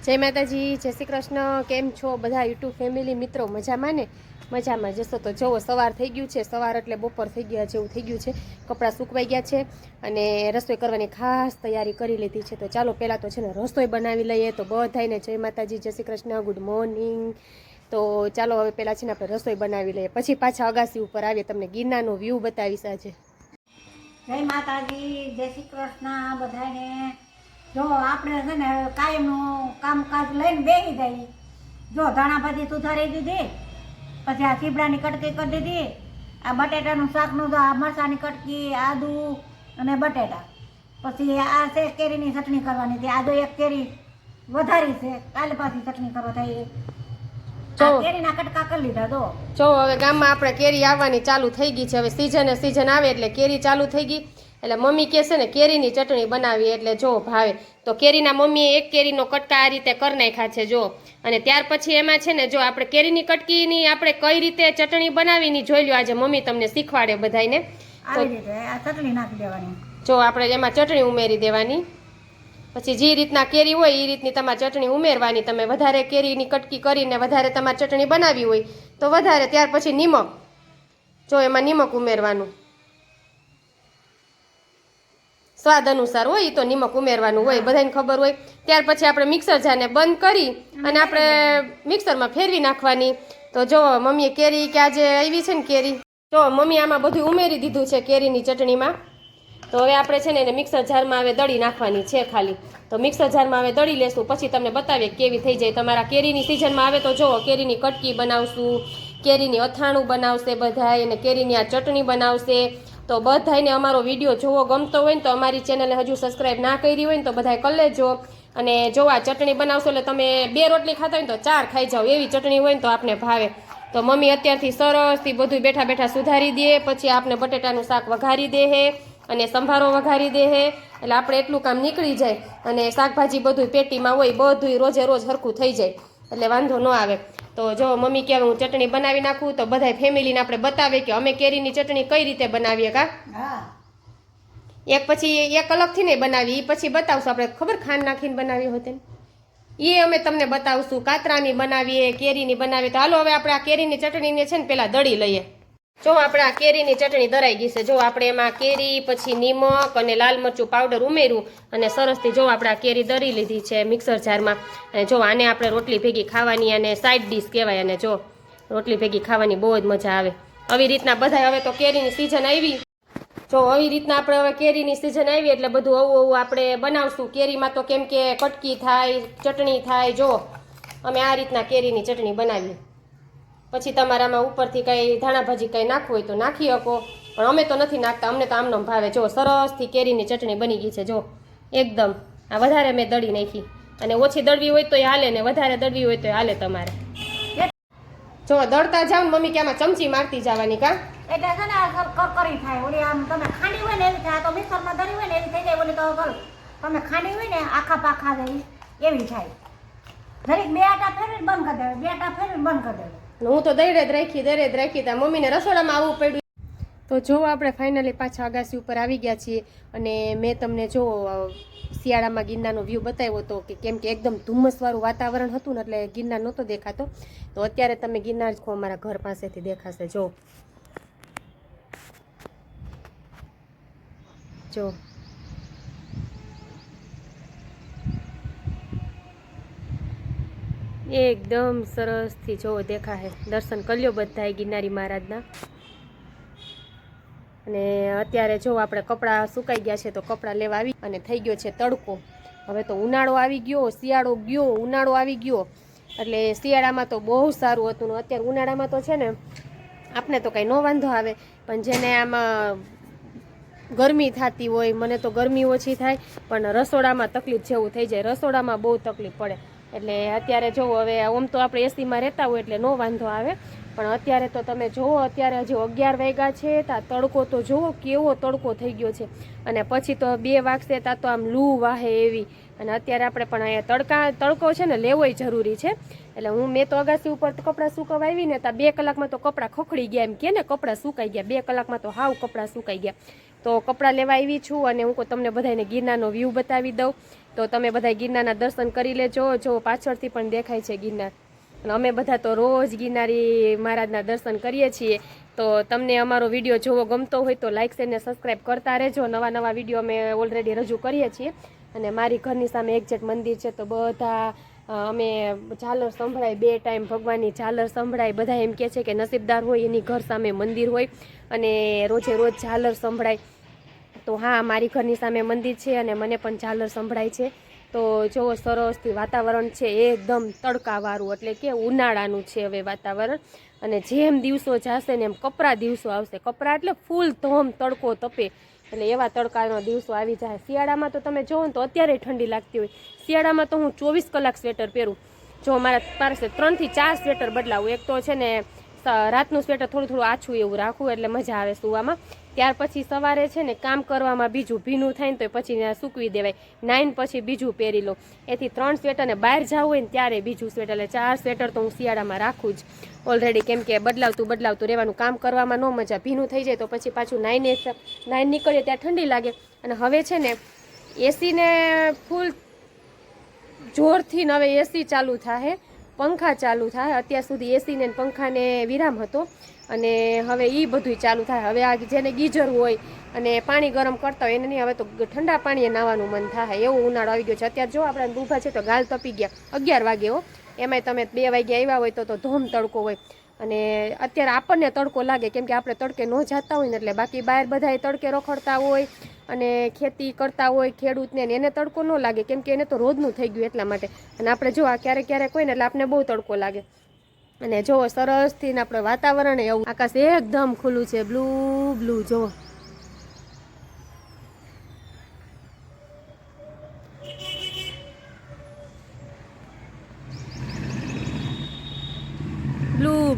જય માતાજી, જય શ્રી કૃષ્ણ. કેમ છો બધા યુટ્યુબ ફેમિલી મિત્રો? મજામાં ને? મજામાં જશો તો જુઓ, સવાર થઈ ગયું છે. સવાર એટલે બપોર થઈ ગયા જેવું થઈ ગયું છે. કપડાં સૂકવાઈ ગયા છે અને રસોઈ કરવાની ખાસ તૈયારી કરી લીધી છે. તો ચાલો પહેલાં તો છે ને રસોઈ બનાવી લઈએ. તો બધાને જય માતાજી, જય શ્રી કૃષ્ણ, ગુડ મોર્નિંગ. તો ચાલો હવે પહેલાં છે ને આપણે રસોઈ બનાવી લઈએ, પછી પાછા અગાસી ઉપર આવીએ, તમને ગિરનારનો વ્યૂ બતાવીશ આજે. જય માતાજી, જય શ્રી કૃષ્ણ બધાને. જો આપણે છે ને કાયમનું કામકાજ લઈને બેસી જાય. જો ધાણાભાજી સુધારી દીધી, પછી આ સીબડાની કટકી કરી દીધી, આ બટેટાનું શાકનું આ મરચાંની કટકી, આદુ અને બટેટા, પછી આ છે કેરીની ચટણી કરવાની હતી. આદુ એક કેરી વધારી છે, કાલે પાછી ચટણી કરવા થાય. કેરીના કટકા કરી લીધા. જો હવે ગામમાં આપણે કેરી આવવાની ચાલુ થઈ ગઈ છે. હવે સીઝન આવે એટલે કેરી ચાલુ થઈ ગઈ. એટલે મમ્મી કહે છે ને કેરીની ચટણી બનાવી, એટલે જો ભાવે તો કેરીના મમ્મીએ એક કેરીનો કટકા આ રીતે કરી નાખ્યા છે જો. અને ત્યાર પછી એમાં છે ને જો આપણે કેરીની કટકીની આપણે કઈ રીતે ચટણી બનાવીની જોઈ લો આજે મમ્મી તમને શીખવાડે બધાને. ચટણી નાખી દેવાની. જો આપણે એમાં ચટણી ઉમેરી દેવાની, પછી જે રીતના કેરી હોય એ રીતની તમારે ચટણી ઉમેરવાની. તમે વધારે કેરીની કટકી કરીને વધારે તમારે ચટણી બનાવી હોય તો વધારે. ત્યાર પછી નિમક, જો એમાં નિમક ઉમેરવાનું, સ્વાદ અનુસાર હોય એ તો નિમક ઉમેરવાનું હોય, બધાને ખબર હોય. ત્યાર પછી આપણે મિક્સર જારને બંધ કરી અને આપણે મિક્સરમાં ફેરવી નાખવાની. તો જો મમ્મીએ કેરી કે આજે આવી છે ને કેરી, જો મમ્મી આમાં બધું ઉમેરી દીધું છે કેરીની ચટણીમાં. તો હવે આપણે છે ને એને મિક્સર જારમાં હવે દળી નાખવાની છે ખાલી. તો મિક્સર જારમાં હવે દળી લેશું, પછી તમને બતાવીએ કેવી થઈ જાય. તમારા કેરીની સિઝનમાં આવે તો જો કેરીની કટકી બનાવશું, કેરીની અથાણું બનાવશે બધાય, અને કેરીની આ ચટણી બનાવશે. તો બધાને અમારો વિડીયો જોવો ગમતો હોય ને તો અમારી ચેનલને હજુ સબસ્ક્રાઈબ ના કરી હોય ને તો બધાય કરી લેજો. અને જો આ ચટણી બનાવશો એટલે તમે 2 રોટલી ખાતા હોય ને તો 4 ખાઈ જાઓ, એવી ચટણી હોય ને તો આપણે ભાવે. તો મમ્મી અત્યારથી સરસથી બધું બેઠા બેઠા સુધારી દે, પછી આપણે બટેટાનું શાક વઘારી દે હે અને સંભારો વઘારી દે હે. એટલે આપણે એટલું કામ નીકળી જાય. અને શાકભાજી બધું પેટીમાં હોય, બધું રોજે રોજ હરખું થઈ જાય એટલે વાંધો ન આવે. તો જો મમ્મી કહે હું ચટણી બનાવી નાખું, તો બધા ફેમિલીને આપણે બતાવે કે અમે કેરીની ચટણી કઈ રીતે બનાવીએ. એક પછી એક અલગથી નહીં બનાવી, એ પછી બતાવશું આપણે. ખબર ખાંડ નાખીને બનાવી હોતે એ અમે તમને બતાવશું. કાતરાની બનાવીએ, કેરીની બનાવીએ. તો હાલો હવે આપણે આ કેરીની ચટણીને છે ને પહેલાં દળી લઈએ. જો આપણે આ કેરીની ચટણી દરાઈ ગઈ છે. જો આપણે એમાં કેરી, પછી નિમક અને લાલ મરચું પાવડર ઉમેર્યું અને સરસથી જો આપણે આ કેરી દરી લીધી છે મિક્સર જારમાં. અને જો આને આપણે રોટલી ભેગી ખાવાની, અને સાઈડ ડીશ કહેવાય. અને જો રોટલી ભેગી ખાવાની બહુ જ મજા આવે. આવી રીતના બધા હવે તો કેરીની સિઝન આવી. જો આવી રીતના આપણે હવે કેરીની સિઝન આવી એટલે બધું આવું આપણે બનાવશું. કેરીમાં તો કેમ કે કટકી થાય, ચટણી થાય. જો અમે આ રીતના કેરીની ચટણી બનાવીએ. પછી તમારામાં ઉપરથી કંઈ ધાણાભાજી કંઈ નાખવું હોય તો નાખી શકો, પણ અમે તો નથી નાખતા, અમને તો આમનો ભાવે. જો સરસથી કેરીની ચટણી બની ગઈ છે. જો એકદમ આ વધારે મેં દળી નાખી, અને ઓછી દળવી હોય તો એ હાલે ને વધારે દળવી હોય તો એ હાલે તમારે. જો દળતા જાવ ને મમ્મી કે આમાં ચમચી મારતી જવાની. કા એટલે છે ને કરકરી થાય. ઓલી આમ તમે ખાંડી હોય ને એવી થાય, તો મિક્સરમાં દળી હોય ને એવી થઈ જાય. ઓલી તો તમે ખાંડી હોય ને આખા પાખા જાય એવી થાય. દરેક 2 આટા ફેરવીને બંધ કરી દેવાય, 2 આટા ફેરવીને બંધ કરી દેવાય. હું તો દઈ જ રાખી ત્યાં મમ્મીને રસોડામાં આવવું પડ્યું. તો જો આપણે ફાઇનલી પાછા અગાસી ઉપર આવી ગયા છીએ. અને મેં તમને જો શિયાળામાં ગિરનારનો વ્યૂ બતાવ્યો હતો કે કેમ કે એકદમ ધુમ્મસવાળું વાતાવરણ હતું ને એટલે ગિરનાર નહોતો દેખાતો. તો અત્યારે તમે ગિરનાર જ અમારા ઘર પાસેથી દેખાશે. જો જો એકદમ સરસથી જો દેખાશે. દર્શન કરી લો બધાય ગિરનારી મહારાજના. અને અત્યારે જો આપણે કપડાં સુકાઈ ગયા છે તો કપડાં લેવા આવી. અને થઈ ગયો છે તડકો. હવે તો ઉનાળો આવી ગયો, શિયાળો ગયો, ઉનાળો આવી ગયો. એટલે શિયાળામાં તો બહુ સારું હતું. અત્યારે ઉનાળામાં તો છે ને આપણે તો કંઈ ન વાંધો આવે, પણ જેને આમાં ગરમી થતી હોય, મને તો ગરમી ઓછી થાય પણ રસોડામાં તકલીફ જેવું થઈ જાય. રસોડામાં બહુ તકલીફ પડે. એટલે અત્યારે જો હવે આમ તો આપણે એસીમાં રહેતા હોય એટલે નો વાંધો આવે, પણ અત્યારે તો તમે જુઓ, અત્યારે હજી 11 વાગ્યા છે. તા તડકો તો જુઓ કેવો તડકો થઈ ગયો છે. અને પછી તો 2 વાગશે તા તો આમ લૂ વાહે એવી. અને અત્યારે આપણે પણ અહીંયા તડકો છે ને લેવોય જરૂરી છે. એટલે મેં તો અગાસી ઉપર કપડાં સુકવવા આવી ને તો 2 કલાકમાં તો કપડાં ખોખડી ગયા, એમ કે ને કપડાં સુકાઈ ગયા, 2 કલાકમાં તો હાવ કપડાં સુકાઈ ગયા. તો કપડાં લેવા આવી છું અને હું તમને બધાને ગિરનારનો વ્યૂ બતાવી દઉં. તો તમે બધા ગિરનારના દર્શન કરી લેજો. જો પાછળથી પણ દેખાય છે ગિરનાર. અને અમે બધા તો રોજ ગિરનારી મહારાજના દર્શન કરીએ છીએ. તો તમને અમારો વિડીયો જોવો ગમતો હોય તો લાઇક શેર ને સબસ્ક્રાઈબ કરતા રહેજો. નવા વિડીયો અમે ઓલરેડી રજૂ કરીએ છીએ. અને મારી ઘરની સામે એક્ઝેક્ટ મંદિર છે તો બધા અમે ઝાલર સંભળાય, 2 ટાઈમ ભગવાનની ઝાલર સંભળાય. બધા એમ કહે છે કે નસીબદાર હોય એની ઘર સામે મંદિર હોય અને રોજે રોજ ઝાલર સંભળાય. તો હા, મારી ઘરની સામે મંદિર છે અને મને પણ ઝાલર સંભળાય છે. તો જો સરસથી વાતાવરણ છે એકદમ તડકાવાળું, એટલે કે ઉનાળાનું છે હવે વાતાવરણ. અને જેમ દિવસો જશે ને એમ કપરા દિવસો આવશે. કપરા એટલે ફૂલ ધોમ તડકો તપે, એટલે એવા તડકાનો દિવસો આવી જાય. શિયાળામાં તો તમે જોવો ને તો અત્યારે ઠંડી લાગતી હોય. શિયાળામાં તો હું 24 કલાક સ્વેટર પહેરું. જો મારા પાસે 3 થી 4 સ્વેટર બદલાવું. એક તો છે ને રાતનું સ્વેટર થોડું આછું એવું રાખવું એટલે મજા આવે સુવામાં. ત્યાર પછી સવારે છે ને કામ કરવામાં બીજું ભીનું થાય ને તો પછી સૂકવી દેવાય. 9 પછી બીજું પહેરી લો. એથી 3 સ્વેટર ને બહાર જવું હોય ને ત્યારે બીજું સ્વેટર. એટલે 4 સ્વેટર તો હું શિયાળામાં રાખું જ ઓલરેડી. કેમ કે બદલાવતું રહેવાનું, કામ કરવામાં ન મજા. ભીનું થઈ જાય તો પછી પાછું 9 નીકળીએ ત્યાં ઠંડી લાગે. અને હવે છે ને એસીને ફૂલ જોરથી હવે એસી ચાલુ થાય, પંખા ચાલુ થાય. અત્યાર સુધી એસીને પંખાને વિરામ હતો અને હવે એ બધું ચાલુ થાય. હવે આ જેને ગીઝર હોય અને પાણી ગરમ કરતા હોય એને નહીં, હવે તો ઠંડા પાણીએ નાહવાનું મન થાય એવો ઉનાળો આવી ગયો છે. અત્યારે જો આપણે ઊભા છે તો ગાલ તપી ગયા. 11 વાગે હો, એમાંય તમે 2 વાગે આવ્યા હોય તો ધોમ તડકો હોય. અને અત્યારે આપણને તડકો લાગે કેમ કે આપણે તડકે ન જતા હોય ને, એટલે બાકી બહાર બધા તડકે રખડતા હોય અને ખેતી કરતા હોય ખેડૂતને, એને તડકો ન લાગે કેમ કે એને તો રોજનું થઈ ગયું એટલા માટે. અને આપણે જો આ ક્યારેક હોય ને એટલે આપણે બહુ તડકો લાગે. અને જો સરસથી ને આપણે વાતાવરણ એવું, આકાશ એકદમ ખુલ્લું છે, બ્લુ જો.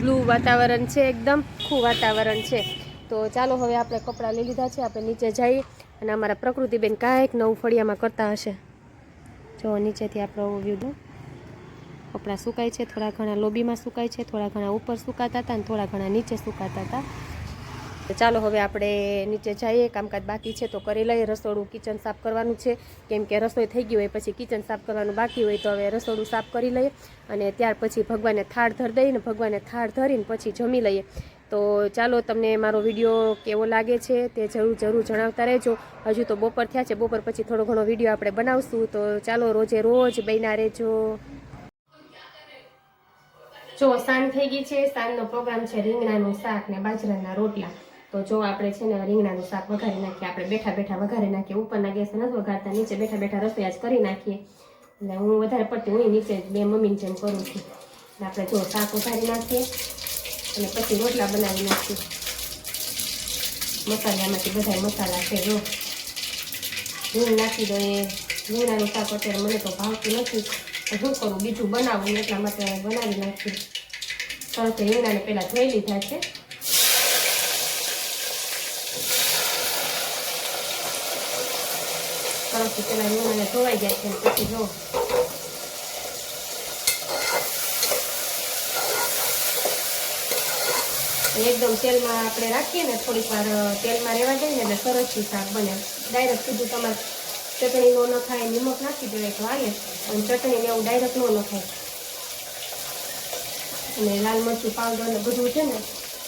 બ્લુ વાતાવરણ છે, એકદમ આખું વાતાવરણ છે. તો ચાલો હવે આપણે કપડાં લઈ લીધા છે, આપણે નીચે જઈએ. અને અમારા પ્રકૃતિબેન કાંઈક નવું ફળિયામાં કરતા હશે. જો નીચેથી આપણે વ્યૂ દો. કપડાં સુકાય છે, થોડા ઘણા લોબીમાં સુકાય છે, થોડા ઘણા ઉપર સુકાતા હતા અને થોડા ઘણા નીચે સુકાતા હતા. તો ચાલો હવે આપણે નીચે જઈએ. કામકાજ બાકી છે તો કરી લઈએ. રસોડું કિચન સાફ કરવાનું છે કેમ કે રસોઈ થઈ ગઈ હોય પછી કિચન સાફ કરવાનું બાકી હોય. તો હવે રસોડું સાફ કરી લઈએ અને ત્યાર પછી ભગવાનને થાળ ધરી દઈએ. ને ભગવાનને થાળ ધરીને પછી જમી લઈએ. તો ચાલો, તમને મારો વિડીયો કેવો લાગે છે તે જરૂર જણાવતા રહેજો. હજુ તો બપોર થયા છે, બપોર પછી થોડો ઘણો વિડીયો આપણે બનાવશું. તો ચાલો, રોજે રોજ બન્યા રહેજો. જો સાંજ થઈ ગઈ છે. સાંજનો પ્રોગ્રામ છે રીંગણાનું શાક ને બાજરાના રોટલા. તો જો આપણે છે ને રીંગણાનું શાક વઘારી નાખીએ. આપણે બેઠા વઘારી નાખીએ. ઉપરના ગેસે નથી વઘારતા, નીચે બેઠા રસોઈ આજ કરી નાખીએ. એટલે હું વધારે પડતી હું નીચે બે મમ્મીની જેમ કરું છું. આપણે જો શાક વઘારી નાખીએ અને પછી રોટલા બનાવી નાખીએ. મસાલામાંથી બધા મસાલા છે. જો રીંગ નાખી દઈએ. રીંગણાનું શાક અત્યારે મને તો ભાવતું નથી, શું કરું, બીજું બનાવું એટલા માટે બનાવી નાખ્યું. સરસ રીંગણાને પહેલાં ધોઈ લીધા છે. સરસ પહેલાં રીંગણાને ધોવાઈ જાય છે. પછી જો એકદમ તેલમાં આપણે રાખીએ ને, થોડીક વાર તેલમાં રહેવા દઈએ ને એટલે સરસથી શાક બને. ડાયરેક્ટ સીધું તમારે ચટણીનો ન ખાય, નિમક નાખી દેવાય તો હાલે, અને ચટણીને એવું ડાયરેક્ટ ન ખાય. અને લાલ મરચું પાવડર ને બધું છે ને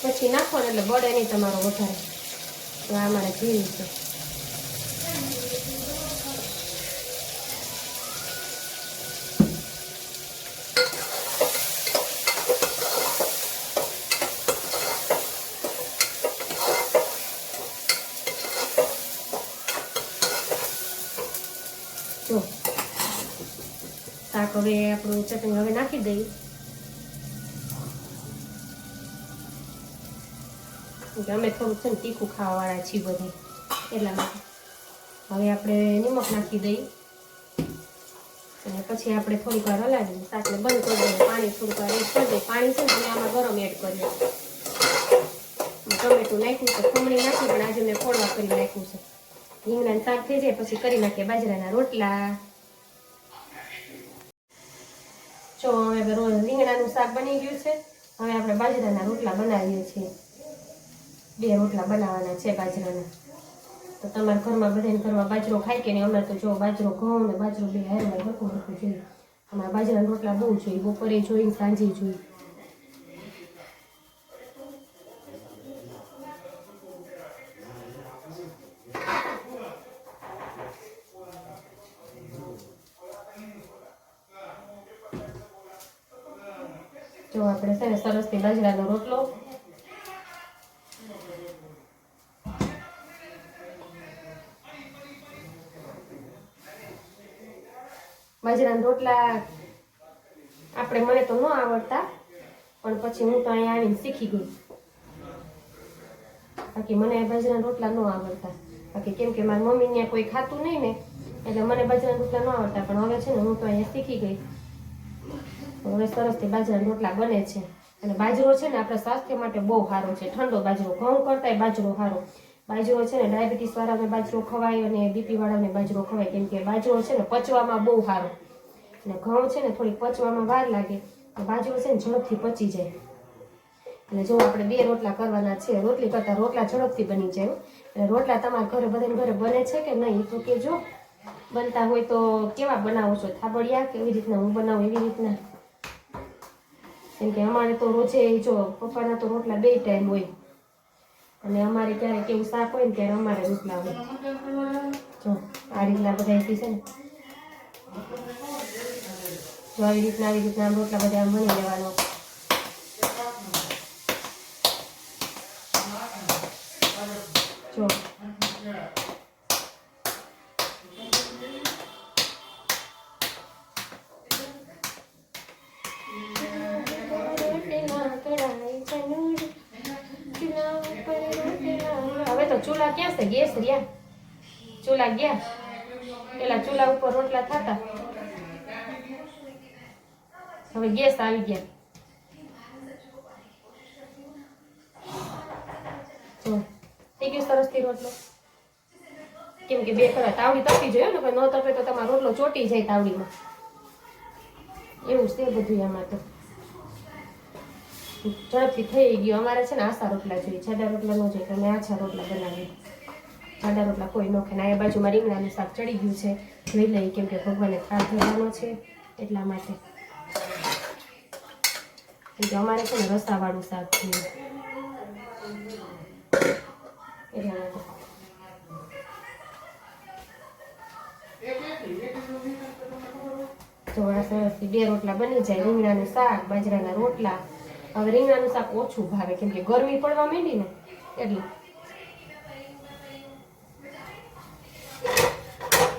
પછી નાખવાનું એટલે બળે નહીં તમારો વધારે. તો આ મારે જીરું છે. જો શાક હવે આપણું ચટણી હવે નાખી દઈએ. અમે થોડુંક છે ને તીખું ખાવાવાળા છીએ બધે એટલા માટે. હવે આપણે નિમક નાખી દઈએ અને પછી આપણે થોડીક વાર હલાવીને શાકને બંધ કરી દઈએ. પાણી થોડીક વાર એડ કરી દઈએ. પાણી છે ને અમે આમાં ગરમ એડ કરીએ. ટમેટું નાખ્યું છે, ખમણી નાખી, પણ આજે મેં ફોડવા કરી નાખ્યું છે. રીંગણાનું શાક થઈ જાય પછી કરી નાખીએ બાજરાના રોટલા. જો હવે રોજ રીંગણાનું શાક બની ગયું છે. હવે આપણે બાજરાના રોટલા બનાવીએ છીએ. 2 રોટલા બનાવવાના છે બાજરાના. તો તમારા ઘરમાં બધાને ઘરમાં બાજરો ખાય કે નહીં? અમે તો જો બાજરો ઘઉં ને બાજરો બે હારવાર હરખું જોઈએ. અમારા બાજરાના રોટલા બહુ જોઈએ, બપોરે જોઈએ, સાંજે જોઈએ. જો આપણે છે ને સરસથી બાજરાનો રોટલો બાજરાના રોટલા આપણે મને તો ન આવડતા, પણ પછી હું તો અહીંયા આવીને શીખી ગઈ. બાકી મને બાજરાના રોટલા ન આવડતા. બાકી કેમ કે મારી મમ્મી ત્યાં કોઈ ખાતું નહીં ને, એટલે મને બાજરાના રોટલા ન આવડતા. પણ હવે છે ને હું તો અહીંયા શીખી ગઈ. હવે સરસથી બાજરાના રોટલા બને છે. અને બાજરો છે ને આપણા સ્વાસ્થ્ય માટે બહુ સારો છે. ઠંડો બાજરો, ઘઉં કરતાંય બાજરો સારો. બાજરો છે ને ડાયાબિટીસ વાળાને બાજરો ખવાય અને બીપી વાળાને બાજરો ખવાય. કેમ કે બાજરો છે ને પચવામાં બહુ સારો. અને ઘઉં છે ને થોડીક પચવામાં વાર લાગે, બાજરો છે ને ઝડપથી પચી જાય. અને જો આપણે 2 રોટલા કરવાના છે. રોટલી કરતાં રોટલા ઝડપથી બની જાય. એટલે રોટલા તમારા ઘરે બધાને ઘરે બને છે કે નહીં તો કે જો બનતા હોય તો કેવા બનાવો છો? થાબડિયા કે એવી રીતના હું બનાવું એવી રીતના? કેમ કે અમારે તો રોજે જો પપ્પાના તો રોટલા 2 ટાઈમ હોય. અને અમારે ક્યારેક એવું શાક હોય ને ત્યારે અમારે રોટલા હોય. જો આ રીતના બધા છે ને, જો આવી રીતના રોટલા બધા બની લેવાનો. જો હવે તો ચૂલા ક્યાં છે? ગેસ રહ્યા, ચૂલા ગયા. પેલા ચૂલા ઉપર રોટલા થતા, હવે ગેસ આવી ગયા. જો થઈ ગયો સરસથી રોટલો. કેમ કે 2 કરા તાવડી તપી જોઈએ ને, ન તપે તો તમારો રોટલો ચોટી જાય તાવડીમાં. એવું છે બધું આમાં તો. ઝડપથી થઈ ગયો. અમારે છે ને આછા રોટલા જોઈએ, જાડા રોટલા ન જોઈએ. અમે આછા રોટલા બનાવીએ. જાડા રોટલા કોઈ ન ખાય. આ બાજુમાં રીંગણાનું શાક ચડી ગયું છે, જોઈ લઈએ. કેમ કે ભગવાનને થાળ ધરવાનો છે એટલા માટે. કેમ કે અમારે છે ને રસાવાળું શાક જોઈએ એટલા માટે. તો આ સરસથી 2 રોટલા બની જાય. રીંગણાનું શાક, બાજરાના રોટલા. હવે રીંગણાનું શાક ઓછું ભાવે કેમ કે ગરમી પડવા માંડી ને એટલે.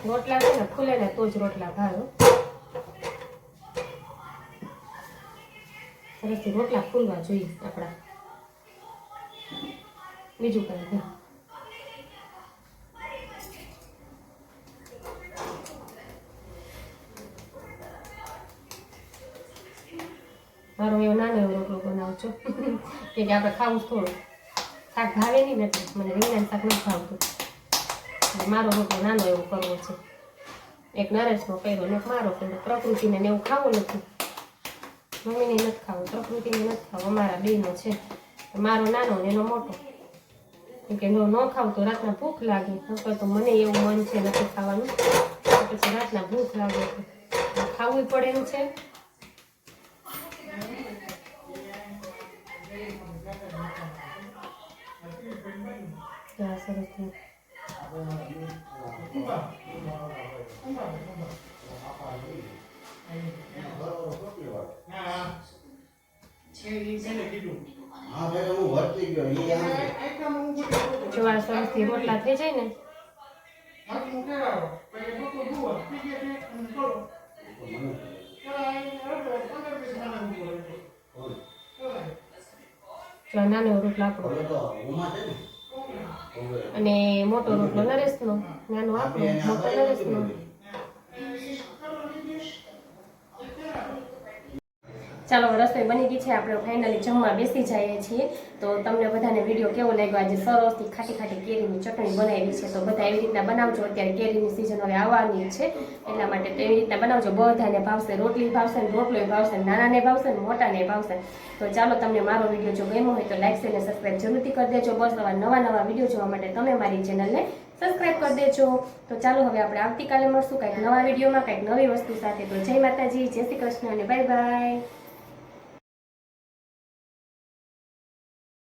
રોટલા છે ને ફૂલે ને તો જ રોટલા ભાવે. સરસથી રોટલા ફૂલવા જોઈએ આપણા, બીજું કઈ નહીં. મારો એવો નાનો એવો રોટલો બનાવજો કે આપણે ખાવું થોડું. શાક ભાવે નહીં ને એટલે મને રીંગણાનું શાક નથી ભાવતું. મારો રોટલો નાનો એવો કરવો છે. એક નરેશનો કર્યો ને એક મારો કર્યો. પ્રકૃતિને ને એવું ખાવું નથી, મમ્મીને નથી ખાવું, પ્રકૃતિને નથી ખાવું. અમારા 2નો છે. મારો નાનો ને એનો મોટો. કેમ કે ન ખાવ તો રાતના ભૂખ લાગે. તો મને એવું મન છે નથી ખાવાનું, પછી રાતના ભૂખ લાગે ખાવું પડે એમ છે. સરસ. જો આ સરસથી રોટલા થઈ જાય ને જો નાનો રોટલો આપણો અને મોટો રોટલો નરેશનો, નાનો આપણો, મોટો નરેશનો. ચાલો રસોઈ બની ગઈ છે, આપણે ફાઇનલી જમવા બેસી જઈએ છીએ. તો તમને બધાને વિડીયો કેવો લાગ્યો? આજે સરસથી ખાટી ખાટી કેરીની ચટણી બનાવી છે. તો બધા એવી રીતના બનાવજો. અત્યારે કેરીની સિઝન હવે આવવાની છે, એટલા માટે તો એવી રીતના બનાવજો. બધાને ભાવશે, રોટલી ભાવશે, રોટલો ભાવશે, નાનાને ભાવશે, મોટાને ભાવશે. તો ચાલો, તમને મારો વિડીયો જો ગમ્યો હોય તો લાઈક શેર અને સબસ્ક્રાઈબ જરૂરથી કરી દેજો. બસ આવા નવા વિડીયો જોવા માટે તમે મારી ચેનલને સબસ્ક્રાઈબ કરી દેજો. તો ચાલો, હવે આપણે આવતીકાલે મળશું કંઈક નવા વિડીયોમાં, કંઈક નવી વસ્તુ સાથે. તો જય માતાજી, જય શ્રી કૃષ્ણ અને બાય બાય.